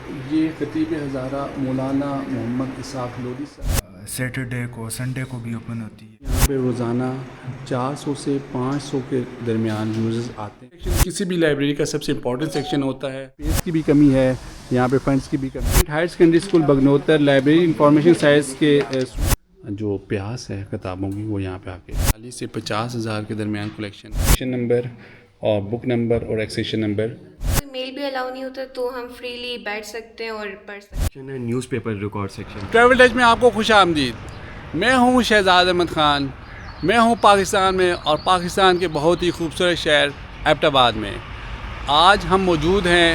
ये खतीब हज़ारा मौलाना मोहम्मद इसाक लोधी साहब सैटरडे को संडे को भी ओपन होती है। यहाँ पे रोज़ाना 400 से 500 के दरमियान यूज़र्स आते हैं। सेक्शन किसी भी लाइब्रेरी का सबसे इम्पोर्टेंट सेक्शन होता है। स्पेस की भी कमी है, यहाँ पे फंड्स की भी कमी है। Higher secondary school Bagnotar library information science के जो प्यास है किताबों की वो यहाँ पे आके 40 से 50,000 के दरमियान कलेक्शन, सेक्शन नंबर और बुक नंबर और एक्सेशन नंबर। कोई मेल भी अलाउ नहीं होता तो हम फ्रीली बैठ सकते हैं और पढ़ सकते हैं। Newspaper record section. Travel touch में आपको खुश आमदीद। मैं हूँ शहजाद अहमद ख़ान। मैं हूँ पाकिस्तान में और पाकिस्तान के बहुत ही खूबसूरत शहर एबटाबाद में। आज हम मौजूद हैं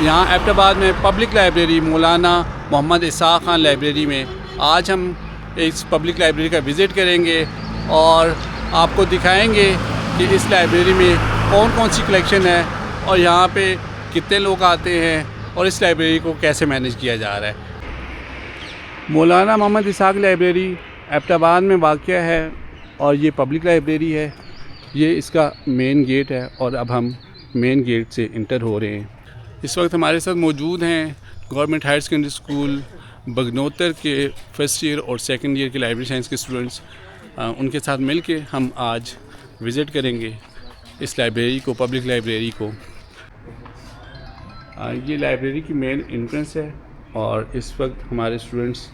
यहाँ एबटाबाद में पब्लिक लाइब्रेरी मौलाना मोहम्मद इसाक ख़ान लाइब्रेरी में। आज हम इस पब्लिक लाइब्रेरी का विज़िट करेंगे और आपको दिखाएंगे कि इस लाइब्रेरी में कौन कौन सी कलेक्शन है और यहाँ पे कितने लोग आते हैं और इस लाइब्रेरी को कैसे मैनेज किया जा रहा है। मौलाना मोहम्मद इसाक लाइब्रेरी एबटाबाद में वाक़या है और ये पब्लिक लाइब्रेरी है। ये इसका मेन गेट है और अब हम मेन गेट से इंटर हो रहे हैं। इस वक्त हमारे साथ मौजूद हैं गवर्नमेंट हायर सेकेंडरी स्कूल बगनोतर के फ़र्स्ट ईयर और सेकंड ईयर के लाइब्रेरी साइंस के स्टूडेंट्स। उनके साथ मिल के हम आज विज़िट करेंगे इस लाइब्रेरी को, पब्लिक लाइब्रेरी को। ये लाइब्रेरी की मेन एंट्रेंस है और इस वक्त हमारे स्टूडेंट्स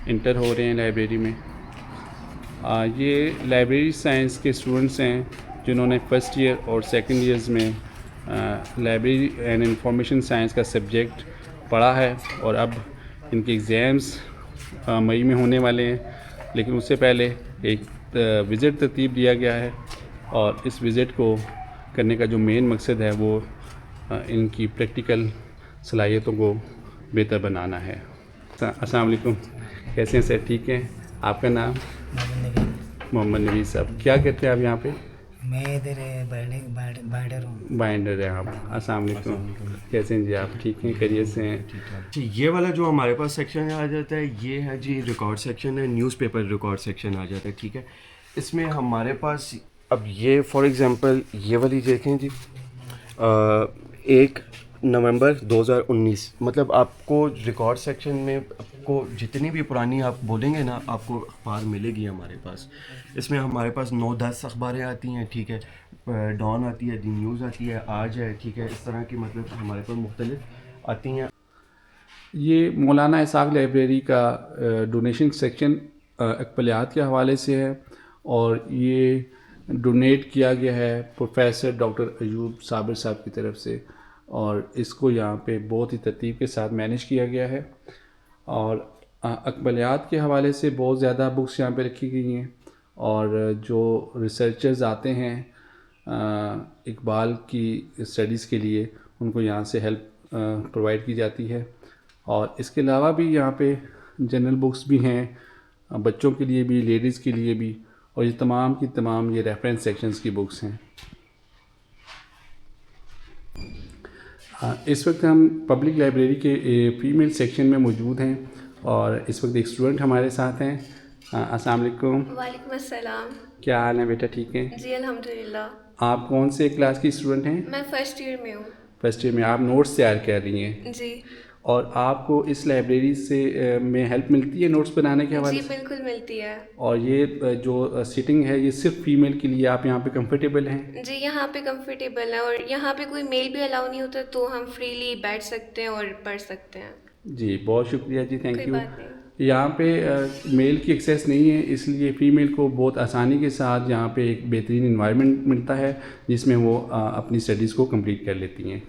इंटर हो रहे हैं लाइब्रेरी में। ये लाइब्रेरी साइंस के स्टूडेंट्स हैं जिन्होंने फ़र्स्ट ईयर और सेकंड ईयर्स में लाइब्रेरी एंड इंफॉर्मेशन साइंस का सब्जेक्ट पढ़ा है और अब इनके एग्ज़ाम्स मई में होने वाले हैं। लेकिन उससे पहले एक विज़िट तरतीब दिया गया है और इस विज़िट को करने का जो मेन मकसद है वो इनकी प्रैक्टिकल सलाहियतों को बेहतर बनाना है। अस्सलाम वालेकुम, कैसे हैं सर? ठीक हैं। आपका नाम? मोहम्मद नबी साहब। क्या कहते हैं आप यहाँ पे? मैं इधर बाइडर हूँ। बाइंडर हैं आप। अस्सलाम वालेकुम, कैसे हैं जी आप? ठीक हैं, खैरियत से हैं? जी, ये वाला जो हमारे पास सेक्शन आ जाता है ये है जी रिकॉर्ड सेक्शन है, न्यूज़पेपर रिकॉर्ड सेक्शन आ जाता है। ठीक है, इसमें हमारे पास अब ये फॉर एग्ज़ाम्पल ये वाली देखें जी, 1 नवंबर 2019, मतलब आपको रिकॉर्ड सेक्शन में आपको जितनी भी पुरानी आप बोलेंगे ना आपको अखबार मिलेगी हमारे पास। इसमें हमारे पास 9-10 अखबारें आती हैं। ठीक है, डॉन आती है, दी न्यूज़ आती है, आज है। ठीक है, इस तरह की मतलब हमारे पास मुख्तलिफ आती हैं। ये मौलाना इसाक लाइब्रेरी का डोनेशन सेक्शन अकबलियात के हवाले से है और ये डोनेट किया गया है प्रोफेसर डॉक्टर अयूब साबिर साहब की तरफ से और इसको यहाँ पे बहुत ही तरतीब के साथ मैनेज किया गया है। और अकबलियात के हवाले से बहुत ज़्यादा बुक्स यहाँ पे रखी गई हैं और जो रिसर्चर्स आते हैं इकबाल की स्टडीज़ के लिए उनको यहाँ से हेल्प प्रोवाइड की जाती है। और इसके अलावा भी यहाँ पे जनरल बुक्स भी हैं, बच्चों के लिए भी, लेडीज़ के लिए भी, और ये तमाम की तमाम ये रेफरेंस सेक्शंस की बुक्स हैं। इस वक्त हम पब्लिक लाइब्रेरी के फ़ीमेल सेक्शन में मौजूद हैं और इस वक्त एक स्टूडेंट हमारे साथ हैं। अस्सलाम वालेकुम। वालेकुम अस्सलाम। क्या हाल है बेटा? ठीक है जी अल्हम्दुलिल्लाह। आप कौन से क्लास की स्टूडेंट हैं? मैं फ़र्स्ट ईयर में हूँ। फर्स्ट ईयर में। आप नोट्स तैयार कर रही हैं जी और आपको इस लाइब्रेरी से में हेल्प मिलती है नोट्स बनाने के हवाले जी से? बिल्कुल मिलती है। और ये जो सीटिंग है ये सिर्फ फीमेल के लिए, आप यहाँ पे कंफर्टेबल हैं? जी यहाँ पे कंफर्टेबल है और यहाँ पे कोई मेल भी अलाउ नहीं होता तो हम फ्रीली बैठ सकते हैं और पढ़ सकते हैं। जी बहुत शुक्रिया जी, थैंक कोई यू। बात नहीं। यहाँ पे मेल की एक्सेस नहीं है, इसलिए फ़ीमेल को बहुत आसानी के साथ यहाँ पे एक बेहतरीन इन्वायरमेंट मिलता है जिसमें वो अपनी स्टडीज़ को कंप्लीट कर लेती हैं।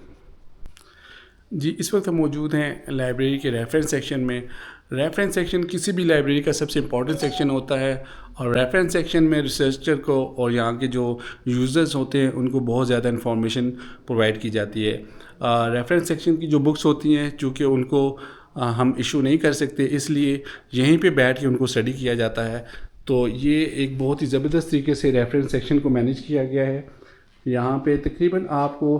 जी इस वक्त हम मौजूद हैं लाइब्रेरी के रेफरेंस सेक्शन में। रेफरेंस सेक्शन किसी भी लाइब्रेरी का सबसे इम्पोर्टेंट सेक्शन होता है और रेफरेंस सेक्शन में रिसर्चर को और यहाँ के जो यूज़र्स होते हैं उनको बहुत ज़्यादा इन्फॉर्मेशन प्रोवाइड की जाती है। रेफरेंस सेक्शन की जो बुक्स होती हैं चूँकि उनको हम इशू नहीं कर सकते, इसलिए यहीं पे बैठ के उनको स्टडी किया जाता है। तो ये एक बहुत ही ज़बरदस्त तरीके से रेफरेंस सेक्शन को मैनेज किया गया है। यहाँ पे तकरीबन आपको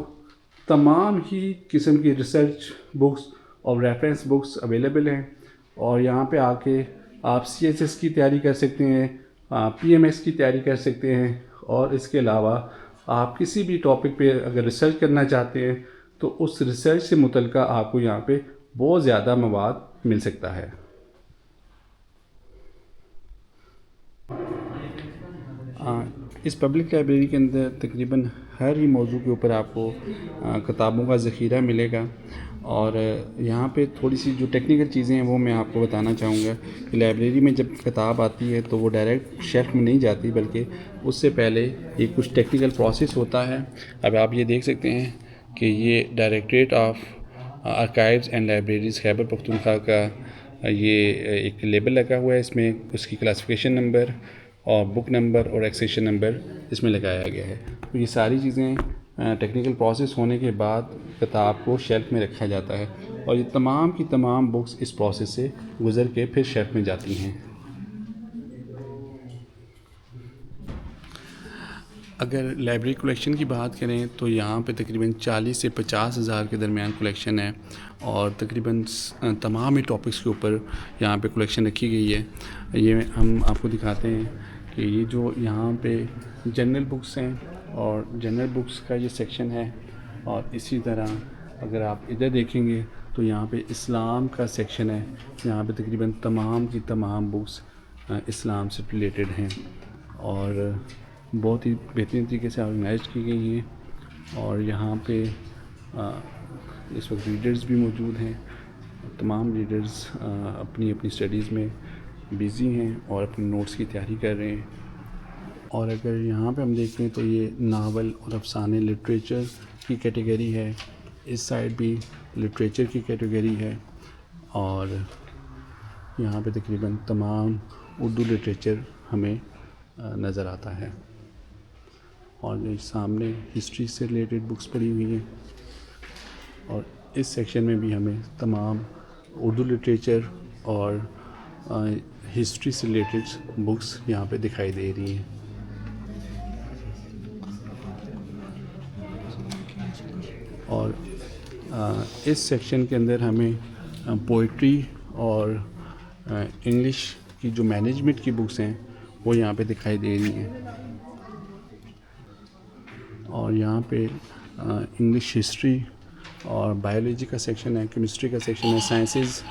तमाम ही किस्म की रिसर्च बुक्स और रेफरेंस बुक्स अवेलेबल हैं और यहाँ पे आके आप CSS की तैयारी कर सकते हैं, PMS की तैयारी कर सकते हैं और इसके अलावा आप किसी भी टॉपिक पे अगर रिसर्च करना चाहते हैं तो उस रिसर्च से मुतल्लिक़ आपको यहाँ पे बहुत ज़्यादा मवाद मिल सकता है। इस पब्लिक लाइब्रेरी के अंदर तकरीबन हर ही मौजू के ऊपर आपको किताबों का ज़ख़ीरा मिलेगा। और यहाँ पे थोड़ी सी जो टेक्निकल चीज़ें हैं वो मैं आपको बताना चाहूँगा कि लाइब्रेरी में जब किताब आती है तो वो डायरेक्ट शेल्फ में नहीं जाती, बल्कि उससे पहले एक कुछ टेक्निकल प्रोसेस होता है। अब आप ये देख सकते हैं कि ये directorate of archives and libraries Khyber Pakhtunkhwa का ये एक लेबल लगा हुआ है, इसमें उसकी क्लासिफिकेशन नंबर और बुक नंबर और एक्सेशन नंबर इसमें लगाया गया है। तो ये सारी चीज़ें टेक्निकल प्रोसेस होने के बाद किताब को शेल्फ़ में रखा जाता है और ये तमाम की तमाम बुक्स इस प्रोसेस से गुज़र के फिर शेल्फ़ में जाती हैं। अगर लाइब्रेरी कलेक्शन की बात करें तो यहाँ पे तकरीबन 40 से 50 हज़ार के दरमियान कलेक्शन है और तकरीबन तमाम ही टॉपिक्स के ऊपर यहाँ पे कलेक्शन रखी गई है। ये हम आपको दिखाते हैं कि ये जो यहाँ पे जनरल बुक्स हैं और जनरल बुक्स का ये सेक्शन है, और इसी तरह अगर आप इधर देखेंगे तो यहाँ पे इस्लाम का सेक्शन है। यहाँ पे तकरीबन तमाम की तमाम बुक्स इस्लाम से रिलेटेड हैं और बहुत ही बेहतरीन तरीके से ऑर्गेनाइज की गई हैं। और यहाँ पे इस वक्त रीडर्स भी मौजूद हैं। तमाम रीडर्स अपनी अपनी स्टडीज़ में बिज़ी हैं और अपने नोट्स की तैयारी कर रहे हैं। और अगर यहाँ पे हम देखें तो ये नावल और अफसाने लिटरेचर की कैटेगरी है, इस साइड भी लिटरेचर की कैटेगरी है और यहाँ पे तकरीबन तमाम उर्दू लिटरेचर हमें नज़र आता है। और ये सामने हिस्ट्री से रिलेटेड बुक्स पड़ी हुई हैं और इस सेक्शन में भी हमें तमाम उर्दू लिटरेचर और हिस्ट्री से रिलेटेड बुक्स यहाँ पे दिखाई दे रही हैं। और इस सेक्शन के अंदर हमें पोइट्री और इंग्लिश की जो मैनेजमेंट की बुक्स हैं वो यहाँ पे दिखाई दे रही हैं। और यहाँ पे इंग्लिश हिस्ट्री और बायोलॉजी का सेक्शन है, केमिस्ट्री का सेक्शन है, साइंसेस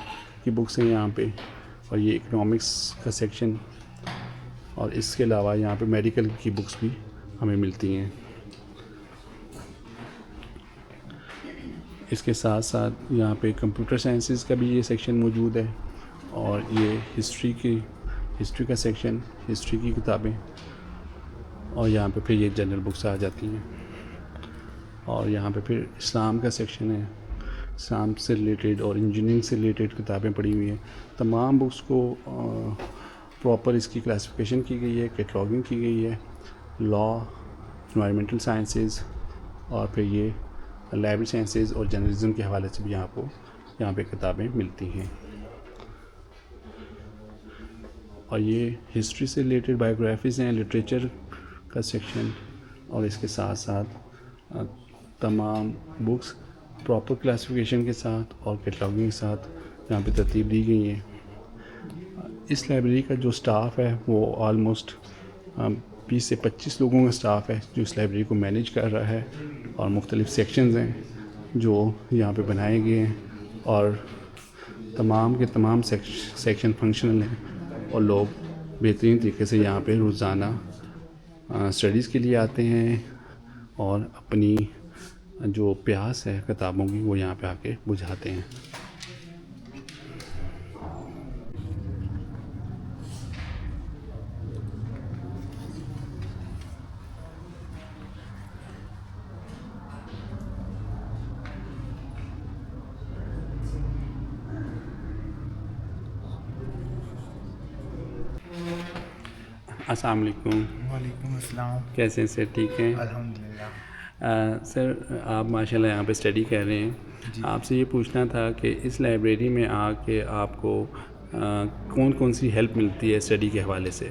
की बुक्स हैं यहाँ पे, और ये इकोनॉमिक्स का सेक्शन। और इसके अलावा यहाँ पे मेडिकल की बुक्स भी हमें मिलती हैं। इसके साथ साथ यहाँ पे कंप्यूटर साइंसेस का भी ये सेक्शन मौजूद है और ये हिस्ट्री का सेक्शन, हिस्ट्री की किताबें, और यहाँ पे फिर ये जनरल बुक्स आ जाती हैं। और यहाँ पे फिर इस्लाम का सेक्शन है, इस्लाम से रिलेटेड और इंजीनियरिंग से रिलेटेड किताबें पड़ी हुई हैं। तमाम बुक्स को प्रॉपर इसकी क्लासिफिकेशन की गई है, कैटलॉगिंग की गई है, लॉ, एनवायरमेंटल साइंसेस और फिर ये लाइब्रेरी साइंसेस और जर्नलिज्म के हवाले से भी आपको यहाँ पे किताबें मिलती हैं। और ये हिस्ट्री से रिलेटेड बायोग्राफीज़ हैं, लिटरेचर का सेक्शन, और इसके साथ साथ तमाम बुक्स प्रॉपर क्लासिफिकेशन के साथ और कैटलॉगिंग के साथ यहाँ पे तरतीब दी गई हैं। इस लाइब्रेरी का जो स्टाफ़ है वो ऑलमोस्ट 20 से 25 लोगों का स्टाफ़ है जो इस लाइब्रेरी को मैनेज कर रहा है, और मुख्तलिफ़ सेक्शंस हैं जो यहाँ पे बनाए गए हैं और तमाम के तमाम सेक्शन फंक्शनल हैं और लोग बेहतरीन तरीके से यहाँ पे रोज़ाना स्टडीज़ के लिए आते हैं और अपनी जो प्यास है किताबों की वो यहाँ पे आके बुझाते हैं। अस्सलाम वालेकुम। वालेकुम अस्सलाम। कैसे हैं सर? ठीक हैं? अल्हम्दुलिल्लाह। सर आप माशाल्लाह यहाँ पे स्टडी कर रहे हैं, आपसे ये पूछना था कि इस लाइब्रेरी में आके आपको कौन कौन सी हेल्प मिलती है स्टडी के हवाले से?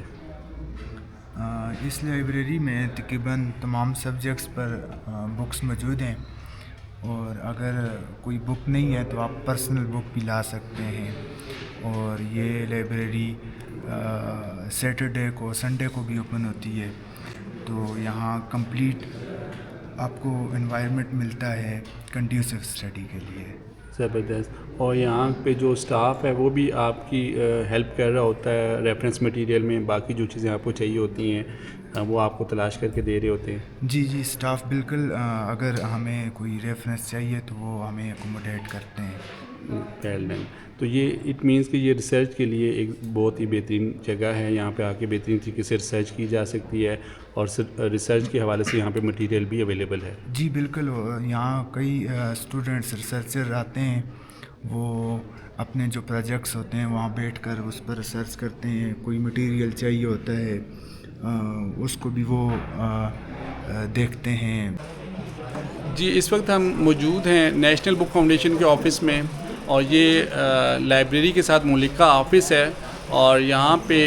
इस लाइब्रेरी में तकरीबन तमाम सब्जेक्ट्स पर बुक्स मौजूद हैं, और अगर कोई बुक नहीं है तो आप पर्सनल बुक भी ला सकते हैं। और ये लाइब्रेरी सैटरडे को, संडे को भी ओपन होती है, तो यहाँ कंप्लीट आपको एनवायरनमेंट मिलता है कंड्यूसिव स्टडी के लिए। ज़बरदस्त। और यहाँ पे जो स्टाफ है वो भी आपकी हेल्प कर रहा होता है रेफरेंस मटेरियल में, बाकी जो चीज़ें आपको चाहिए होती हैं वो आपको तलाश करके दे रहे होते हैं। जी जी, स्टाफ बिल्कुल अगर हमें कोई रेफरेंस चाहिए तो वो हमें अकोमोडेट करते हैं। Well done. तो ये इट मीन्स कि ये रिसर्च के लिए एक बहुत ही बेहतरीन जगह है। यहाँ पे आके बेहतरीन तरीके से रिसर्च की जा सकती है और रिसर्च के हवाले से यहाँ पे मटेरियल भी अवेलेबल है। जी बिल्कुल, यहाँ कई स्टूडेंट्स रिसर्चर आते हैं, वो अपने जो प्रोजेक्ट्स होते हैं वहाँ बैठकर उस पर रिसर्च करते हैं। कोई मटेरियल चाहिए होता है उसको भी वो देखते हैं। जी, इस वक्त हम मौजूद हैं नेशनल बुक फाउंडेशन के ऑफ़िस में और ये लाइब्रेरी के साथ मुल्लिका ऑफ़िस है और यहाँ पे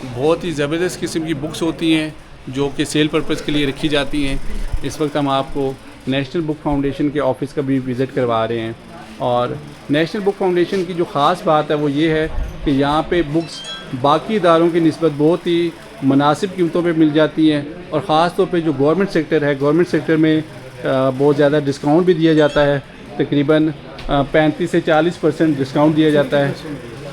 बहुत ही ज़बरदस्त किस्म की बुक्स होती हैं जो कि सेल पर्पज़ के लिए रखी जाती हैं। इस वक्त हम आपको नेशनल बुक फाउंडेशन के ऑफ़िस का भी विज़िट करवा रहे हैं और नेशनल बुक फाउंडेशन की जो ख़ास बात है वो ये है कि यहाँ पे बुक्स बाकी इदारों की निस्बत बहुत ही मुनासिब कीमतों पे मिल जाती हैं और ख़ास तौर पे जो गवर्नमेंट सेक्टर है, गवर्नमेंट सेक्टर में बहुत ज़्यादा डिस्काउंट भी दिया जाता है। तकरीबन 35 से 40% डिस्काउंट दिया जाता है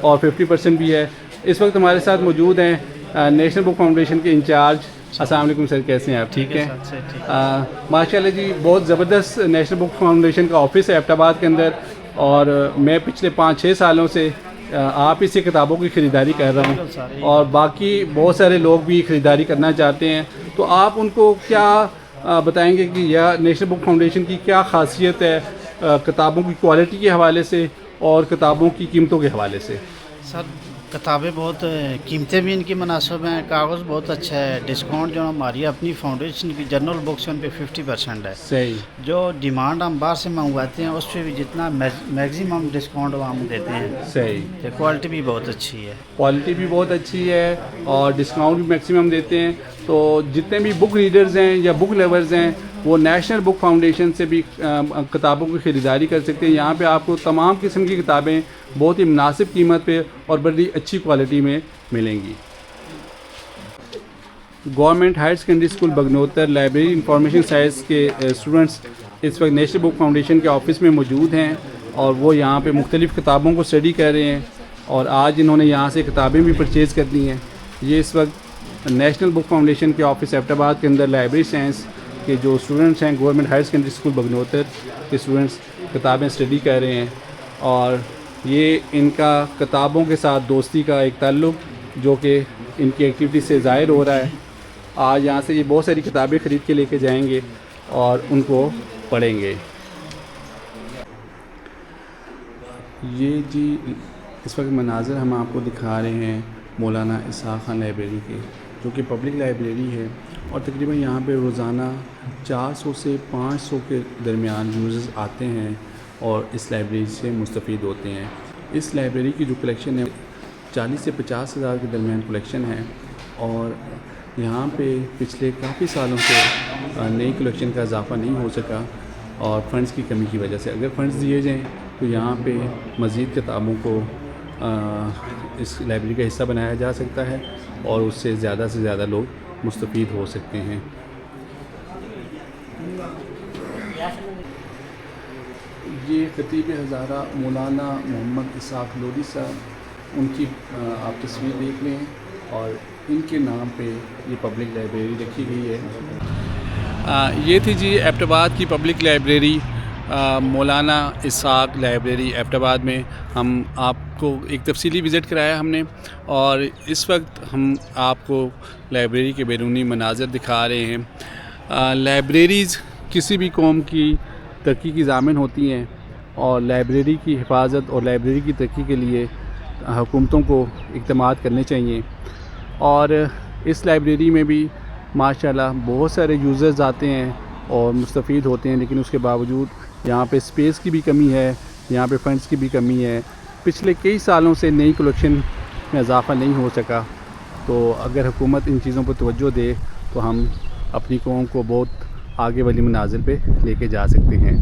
और 50% भी है। इस वक्त हमारे साथ मौजूद हैं नेशनल बुक फाउंडेशन के इंचार्ज। अस्सलाम वालेकुम सर, कैसे हैं आप? ठीक हैं माशाल्लाह जी। बहुत ज़बरदस्त नेशनल बुक फाउंडेशन का ऑफ़िस है एबटाबाद के अंदर और मैं पिछले 5-6 सालों से आप ही से किताबों की ख़रीदारी कर रहा हूँ और बाकी बहुत सारे लोग भी ख़रीदारी करना चाहते हैं। तो आप उनको क्या बताएंगे कि यह नेशनल बुक फाउंडेशन की क्या ख़ासियत है किताबों की क्वालिटी के हवाले से और किताबों की कीमतों के हवाले से? सर, किताबें बहुत कीमतें भी इनकी मुनासिब हैं, कागज़ बहुत अच्छा है, डिस्काउंट जो हमारी अपनी फाउंडेशन की जनरल बुक्स उन पे 50% है। सही। जो डिमांड हम बाहर से मंगवाते हैं उस पर भी जितना मैक्सिमम डिस्काउंट हम देते हैं। सही। तो क्वालिटी भी बहुत अच्छी है। क्वालिटी भी बहुत अच्छी है और डिस्काउंट भी मैक्सिमम देते हैं। तो जितने भी बुक रीडर्स हैं या बुक लवर्स हैं वो नेशनल बुक फाउंडेशन से भी किताबों की ख़रीदारी कर सकते हैं। यहाँ पे आपको तमाम किस्म की किताबें बहुत ही मुनासिब कीमत पे और बड़ी अच्छी क्वालिटी में मिलेंगी। Government higher secondary school Bagnotar library information science के स्टूडेंट्स इस वक्त नेशनल बुक फाउंडेशन के ऑफ़िस में मौजूद हैं और वो यहाँ पे मुख्तलिफ़ किताबों को स्टडी कर रहे हैं और आज इन्होंने यहाँ से किताबें भी परचेज़ कर दी हैं। ये इस वक्त नेशनल बुक फाउंडेशन के ऑफ़िस एबटाबाद के अंदर लाइब्रेरी साइंस के जो स्टूडेंट्स हैं गवर्नमेंट हायर सेकेंडरी स्कूल बगनोतर के स्टूडेंट्स किताबें स्टडी कर रहे हैं और ये इनका किताबों के साथ दोस्ती का एक ताल्लुक़ जो कि इनकी एक्टिविटी से ज़ाहिर हो रहा है। आज यहाँ से ये बहुत सारी किताबें ख़रीद के लेके जाएंगे और उनको पढ़ेंगे। ये जी इस वक्त मनाज़र हम आपको दिखा रहे हैं मौलाना इसहाक़ खान लाइब्रेरी के, जो कि पब्लिक लाइब्रेरी है और तकरीबन यहाँ पे रोज़ाना 400 से 500 के दरमियान यूज़र्स आते हैं और इस लाइब्रेरी से मुस्तफ़ीद होते हैं। इस लाइब्रेरी की जो कलेक्शन है 40 से 50 हज़ार के दरमियान कलेक्शन है और यहाँ पे पिछले काफ़ी सालों से नई कलेक्शन का इजाफ़ा नहीं हो सका और फ़ंड्स की कमी की वजह से। अगर फ़ंड्स दिए जाएँ तो यहाँ पे मज़ीद किताबों को इस लाइब्रेरी का हिस्सा बनाया जा सकता है और उससे ज़्यादा से ज़्यादा लोग मुस्तफ़ीद हो सकते हैं। ये खतीब हज़ारा मौलाना मोहम्मद इसहाक़ लोधी साहब, उनकी आप तस्वीर देख रहे हैं और इनके नाम पे ये पब्लिक लाइब्रेरी रखी गई है। ये थी जी एबटाबाद की पब्लिक लाइब्रेरी मौलाना इसहाक़ लाइब्रेरी एबटाबाद में। हम आपको एक तफसीली विज़िट कराया हमने और इस वक्त हम आपको लाइब्रेरी के बैरूनी मनाज़र दिखा रहे हैं। लाइब्रेरीज़ किसी भी कौम की तरक्की की ज़ामिन होती हैं और लाइब्रेरी की हिफाजत और लाइब्रेरी की तरक्की के लिए हुकूमतों को इक़दामात करने चाहिए। और इस लाइब्रेरी में भी माशाल्लाह बहुत सारे यूज़र्स आते हैं और मुस्तफ़ीद होते हैं, लेकिन उसके बावजूद यहाँ पे स्पेस की भी कमी है, यहाँ पे फ़ंड्स की भी कमी है। पिछले कई सालों से नई कलेक्शन में इजाफ़ा नहीं हो सका। तो अगर हुकूमत इन चीज़ों पर तवज्जो दे तो हम अपनी कौम को बहुत आगे वाली मनाज़िल पे लेके जा सकते हैं।